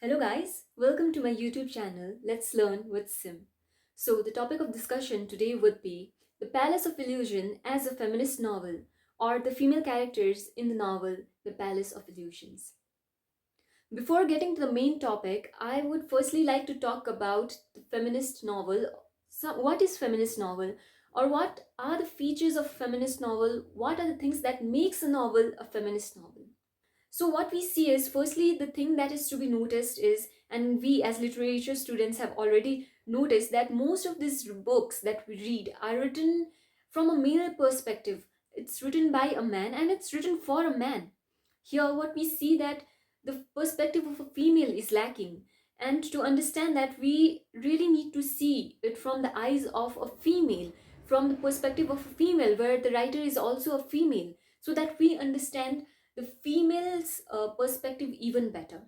Hello guys, welcome to my YouTube channel Let's Learn with Sim. So the topic of discussion today would be The Palace of Illusion as a feminist novel, or the female characters in the novel The Palace of Illusions. Before getting to the main topic, I would firstly like to talk about the feminist novel. So what is feminist novel, or what are the features of feminist novel? What are the things that makes a novel a feminist novel? So what we see is, firstly, the thing that is to be noticed is, and we as literature students have already noticed, that most of these books that we read are written from a male perspective. It's written by a man and it's written for a man. Here what we see that the perspective of a female is lacking, and to understand that, we really need to see it from the eyes of a female, from the perspective of a female, where the writer is also a female, so that we understand the female's perspective even better.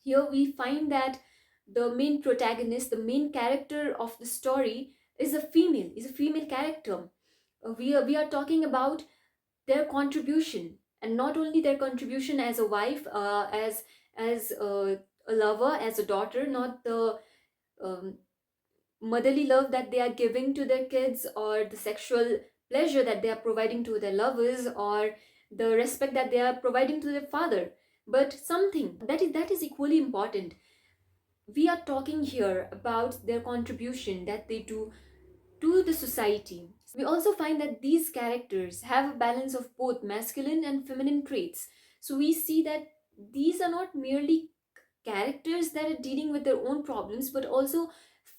Here we find that the main protagonist, the main character of the story, is a female character. We are talking about their contribution, and not only their contribution as a wife, as a lover, as a daughter, not the um, motherly love that they are giving to their kids, or the sexual pleasure that they are providing to their lovers, or the respect that they are providing to their father, but something that is equally important. We are talking here about their contribution that they do to the society. We also find that these characters have a balance of both masculine and feminine traits. So we see that these are not merely characters that are dealing with their own problems, but also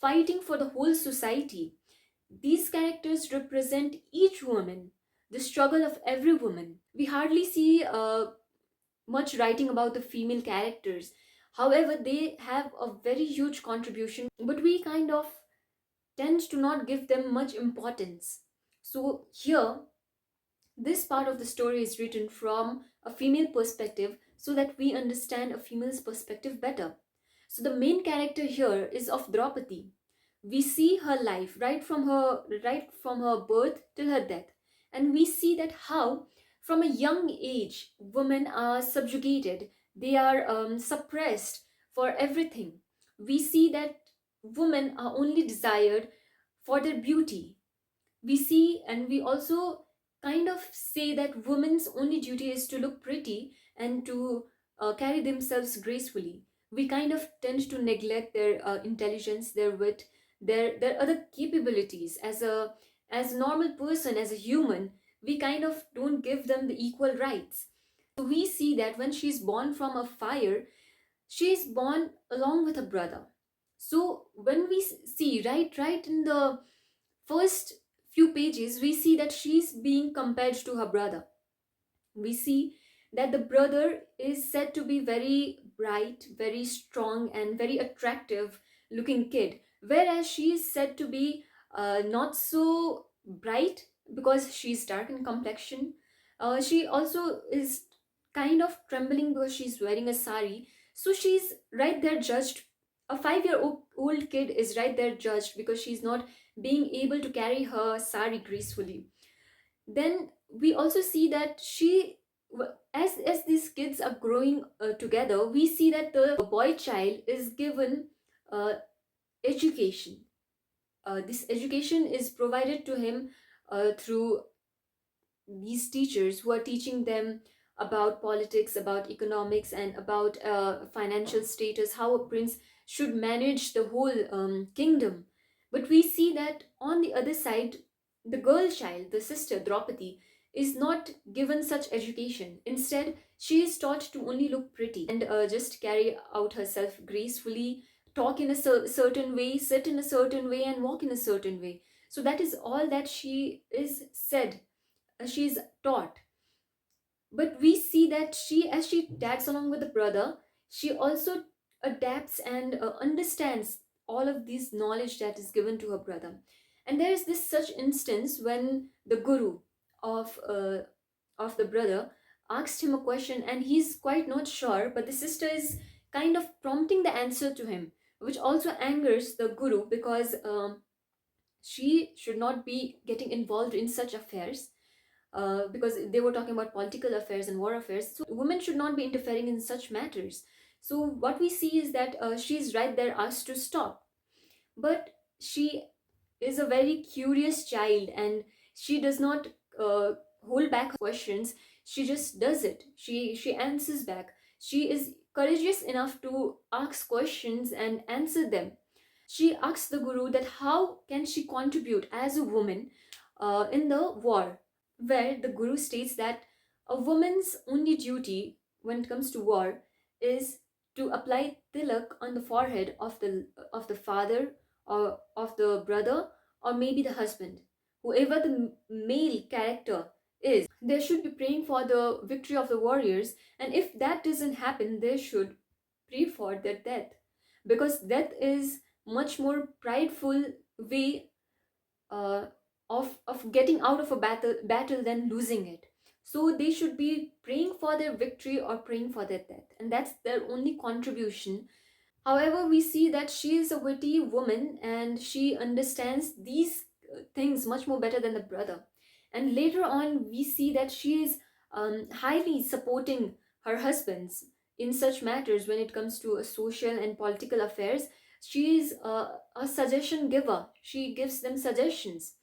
fighting for the whole society. These characters represent each woman, the struggle of every woman. We hardly see much writing about the female characters. However, they have a very huge contribution, but we kind of tend to not give them much importance. So, here, this part of the story is written from a female perspective so that we understand a female's perspective better. So, the main character here is of Draupadi. We see her life right from her birth till her death, and we see that how from a young age women are subjugated, they are suppressed for everything. We see that women are only desired for their beauty. We see, and we also kind of say that women's only duty is to look pretty and to carry themselves gracefully. We kind of tend to neglect their intelligence, their wit, their other capabilities. As a normal person, as a human, we kind of don't give them the equal rights. So we see that when she's born from a fire, she is born along with a brother. So when we see right in the first few pages, we see that she's being compared to her brother. We see that the brother is said to be very bright, very strong, and very attractive looking kid, whereas she is said to be not so bright because she's dark in complexion. She also is kind of trembling because she's wearing a sari. So she's right there judged. A 5-year old kid is right there judged because she's not being able to carry her sari gracefully. Then we also see that as these kids are growing together, we see that the boy child is given uh, education. This education is provided to him through these teachers who are teaching them about politics, about economics, and about financial status, how a prince should manage the whole kingdom. But we see that on the other side, the girl child, the sister Draupadi, is not given such education. Instead, she is taught to only look pretty and just carry out herself gracefully, talk in a certain way, sit in a certain way, and walk in a certain way. So that is all that she is said, she's taught. But we see that as she tags along with the brother, she also adapts and understands all of this knowledge that is given to her brother. And there is this such instance when the guru of of the brother asked him a question, and he's quite not sure, but the sister is kind of prompting the answer to him, which also angers the guru because she should not be getting involved in such affairs, because they were talking about political affairs and war affairs. So women should not be interfering in such matters. So what we see is that she's right there asked to stop, but she is a very curious child, and she does not uh, hold back her questions. She just does it. She answers back. She is courageous enough to ask questions and answer them. She asks the guru that how can she contribute as a woman in the war, where the guru states that a woman's only duty when it comes to war is to apply tilak on the forehead of the father or of the brother or maybe the husband, whoever the male character is. They should be praying for the victory of the warriors, and if that doesn't happen, they should pray for their death, because death is much more prideful way uh, of getting out of a battle than losing it. So they should be praying for their victory or praying for their death, and that's their only contribution. However, we see that she is a witty woman and she understands these things much more better than the brother. And later on, we see that she is highly supporting her husbands in such matters when it comes to social and political affairs. She is a suggestion giver, she gives them suggestions.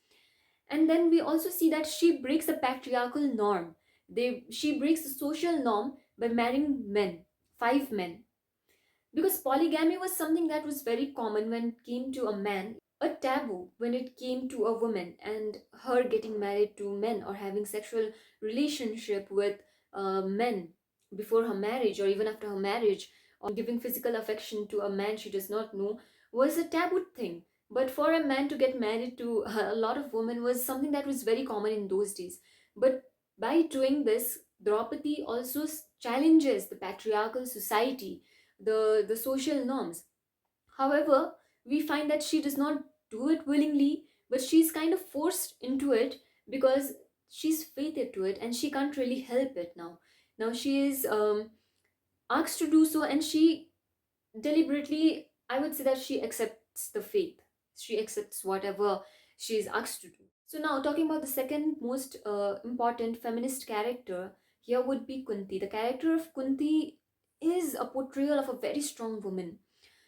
And then we also see that she breaks the patriarchal norm. She breaks the social norm by marrying men, 5 men, because polygamy was something that was very common when it came to a man, a taboo when it came to a woman and her getting married to men or having sexual relationship with men before her marriage or even after her marriage, or giving physical affection to a man she does not know, was a taboo thing. But for a man to get married to a lot of women was something that was very common in those days. But by doing this, Draupadi also challenges the patriarchal society, the social norms. However, we find that she does not do it willingly, but she's kind of forced into it because she's fated to it and she can't really help it now. Now she is asked to do so, and she deliberately, I would say that she accepts the faith. She accepts whatever she is asked to do. So now talking about the second most important feminist character here would be Kunti. The character of Kunti is a portrayal of a very strong woman.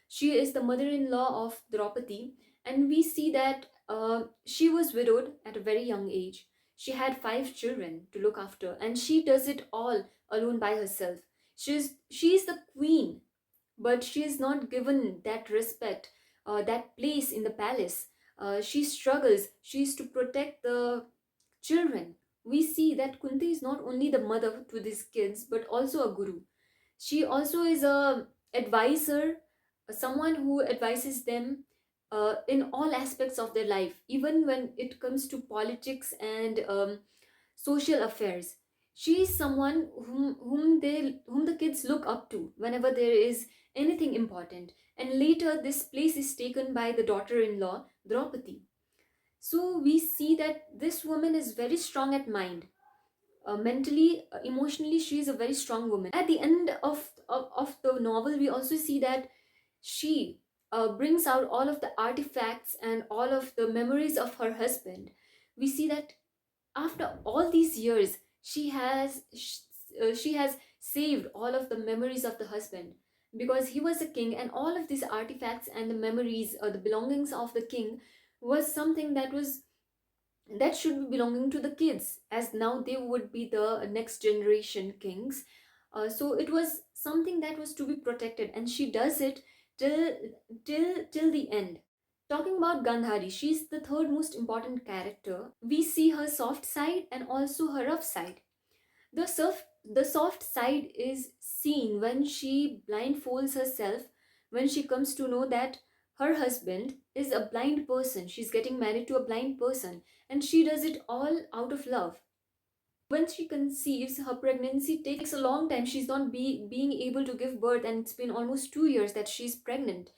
She is the mother-in-law of Draupadi, and we see that she was widowed at a very young age. She had 5 children to look after, and she does it all alone by herself. She's the queen, but she is not given that respect, that place in the palace. She struggles. She is to protect the children. We see that Kunti is not only the mother to these kids, but also a guru. She also is a advisor, someone who advises them in all aspects of their life, even when it comes to politics and social affairs. She is someone whom the kids look up to whenever there is anything important. And later, this place is taken by the daughter-in-law Draupadi. So we see that this woman is very strong at mind. Mentally, emotionally, she is a very strong woman. At the end of the novel, we also see that she brings out all of the artifacts and all of the memories of her husband. We see that after all these years, she has saved all of the memories of the husband, because he was a king, and all of these artifacts and the memories or the belongings of the king was something that should be belonging to the kids, as now they would be the next generation kings. So it was something that was to be protected, and she does it till till the end. Talking about Gandhari, she's the third most important character. We see her soft side and also her rough side. The soft side is seen when she blindfolds herself, when she comes to know that her husband is a blind person. She's getting married to a blind person, and she does it all out of love. When she conceives, her pregnancy takes a long time. She's not being able to give birth, and it's been almost 2 years that she's pregnant.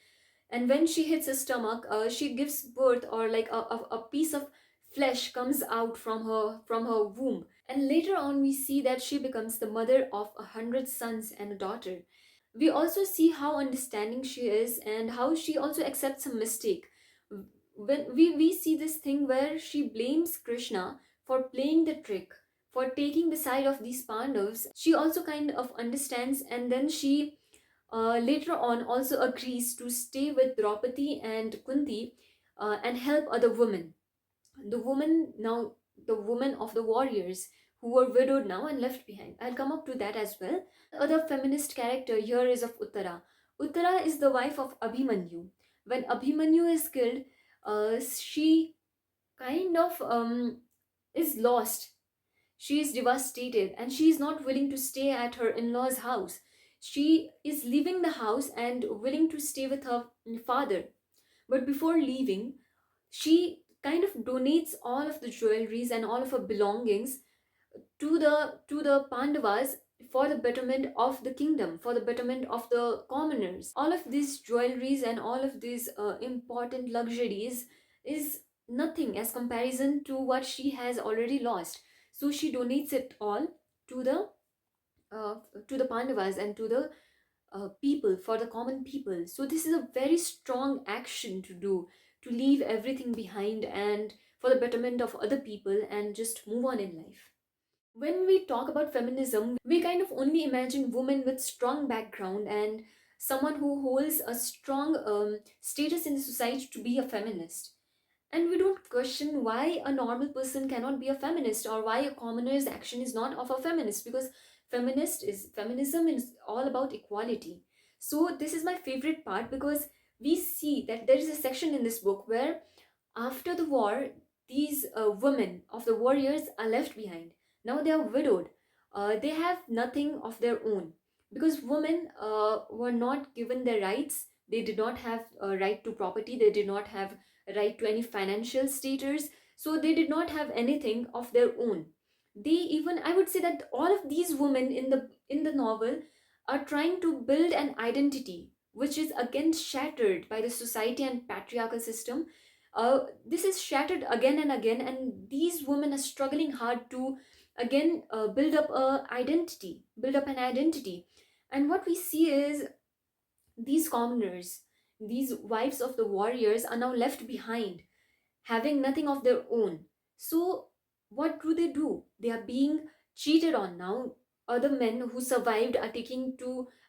And when she hits her stomach, she gives birth, or like a piece of flesh comes out from her womb. And later on, we see that she becomes the mother of 100 sons and a daughter. We also see how understanding she is and how she also accepts a mistake. When we see this thing where she blames Krishna for playing the trick, for taking the side of these Pandavas. She also kind of understands, and then she later on also agrees to stay with Draupadi and Kunti and help other women. The woman now, the women of the warriors who were widowed now and left behind. I'll come up to that as well. Other feminist character here is of Uttara. Uttara is the wife of Abhimanyu. When Abhimanyu is killed, she kind of is lost. She is devastated and she is not willing to stay at her in-laws' house. She is leaving the house and willing to stay with her father. But before leaving, she kind of donates all of the jewelries and all of her belongings to the Pandavas for the betterment of the kingdom, for the betterment of the commoners. All of these jewelries and all of these important luxuries is nothing as comparison to what she has already lost. So she donates it all to the uh, to the Pandavas and to the people, for the common people. So this is a very strong action to do, to leave everything behind and for the betterment of other people and just move on in life. When we talk about feminism, we kind of only imagine women with strong background and someone who holds a strong status in the society to be a feminist. And we don't question why a normal person cannot be a feminist or why a commoner's action is not of a feminist, because feminism is all about equality. So this is my favorite part because we see that there is a section in this book where after the war, these women of the warriors are left behind. Now they are widowed. They have nothing of their own because women were not given their rights. They did not have a right to property. They did not have a right to any financial status. So they did not have anything of their own. They even, I would say that all of these women in the novel are trying to build an identity which is again shattered by the society and patriarchal system. This is shattered again and again, and these women are struggling hard to again build up an identity. And what we see is these commoners, these wives of the warriors, are now left behind having nothing of their own. So, what do? They are being cheated on now. Other men who survived are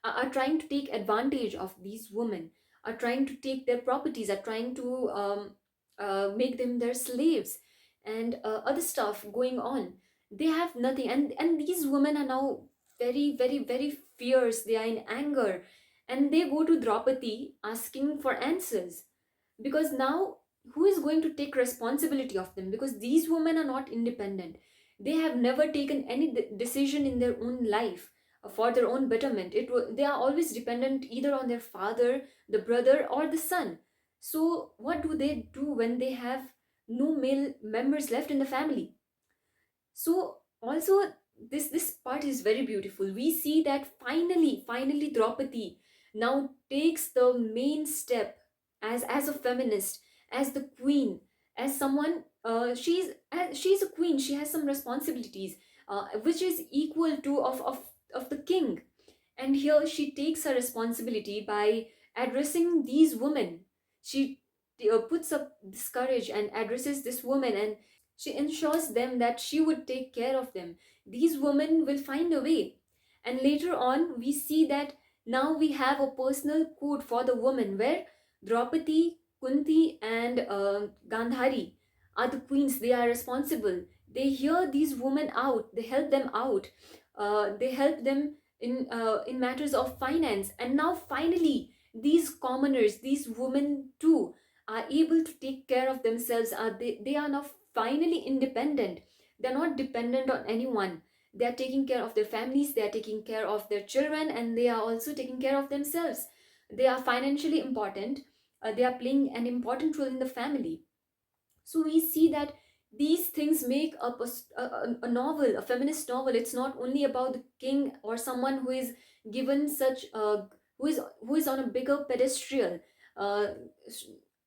are trying to take advantage of these women, are trying to take their properties, are trying to make them their slaves, and other stuff going on. They have nothing, and these women are now very, very, very fierce. They are in anger, and they go to Draupadi asking for answers, because now who is going to take responsibility of them, because these women are not independent. They have never taken any decision in their own life for their own betterment. They are always dependent either on their father, the brother, or the son. So what do they do when they have no male members left in the family? So also this part is very beautiful. We see that finally Draupadi now takes the main step as a feminist, as the queen, as someone, she's a queen. She has some responsibilities which is equal to of the king. And here she takes her responsibility by addressing these women. She puts up this courage and addresses this woman, and she ensures them that she would take care of them. These women will find a way. And later on, we see that now we have a personal code for the woman where Draupadi, Kunti, and Gandhari are the queens. They are responsible. They hear these women out. They help them out. They help them in matters of finance. And now finally, these commoners, these women too, are able to take care of themselves. They are now finally independent. They're not dependent on anyone. They are taking care of their families, they are taking care of their children, and they are also taking care of themselves. They are financially important. They are playing an important role in the family. So we see that these things make up a novel, a feminist novel. It's not only about the king or someone who is given such who is on a bigger pedestal. uh,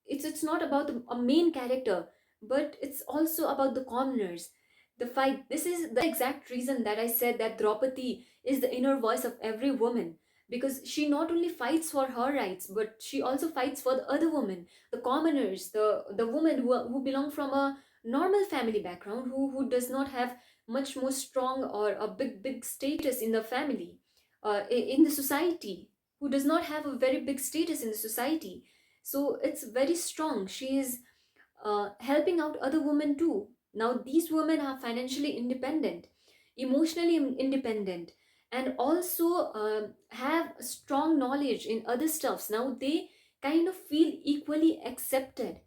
it's not about a main character, but it's also about the commoners, the fight. This is the exact reason that I said that Draupadi is the inner voice of every woman, because she not only fights for her rights, but she also fights for the other women, the commoners, the women who belong from a normal family background, who does not have much more strong or a big status in the family, in the society, who does not have a very big status in the society. So it's very strong. She is helping out other women too. Now these women are financially independent, emotionally independent, and also have strong knowledge in other stuffs. Now they kind of feel equally accepted.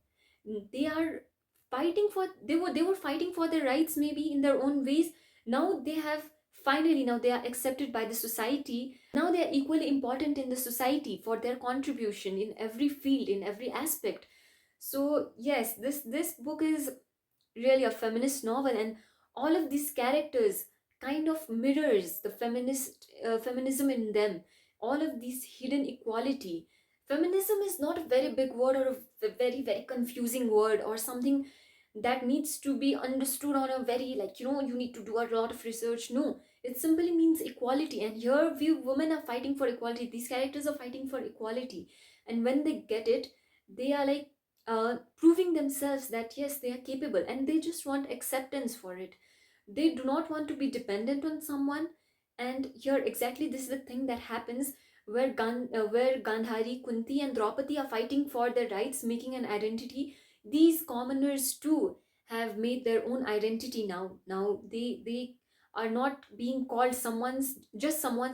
They are fighting for, they were fighting for their rights maybe in their own ways. Now they have, finally now they are accepted by the society. Now they are equally important in the society for their contribution in every field, in every aspect. So yes, this book is really a feminist novel, and all of these characters kind of mirrors the feminism in them, all of these hidden equality. Feminism is not a very big word or a very confusing word or something that needs to be understood on a very, like, you need to do a lot of research. No, it simply means equality, and here we women are fighting for equality. These characters are fighting for equality, and when they get it, they are like proving themselves that yes, they are capable, and they just want acceptance for it. They do not want to be dependent on someone. And here exactly this is the thing that happens, where Gandhari, Kunti, and Draupadi are fighting for their rights, making an identity. These commoners too have made their own identity now. Now they are not being called someone's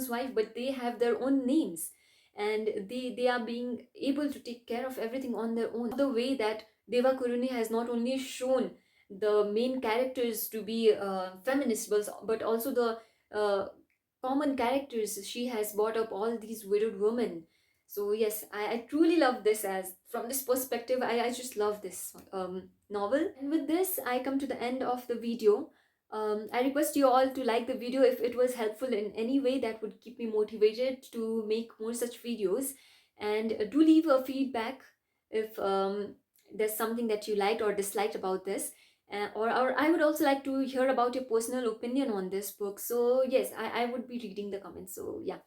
wife, but they have their own names, and they are being able to take care of everything on their own. The way that Deva Kuruni has not only shown the main characters to be feminist, but also the uh, common characters. She has brought up all these widowed women. So yes, I truly love this. As from this perspective, I just love this novel. And with this, I come to the end of the video. I request you all to like the video if it was helpful in any way. That would keep me motivated to make more such videos. And do leave a feedback if there's something that you liked or disliked about this. Or I would also like to hear about your personal opinion on this book. So yes, I would be reading the comments. So yeah.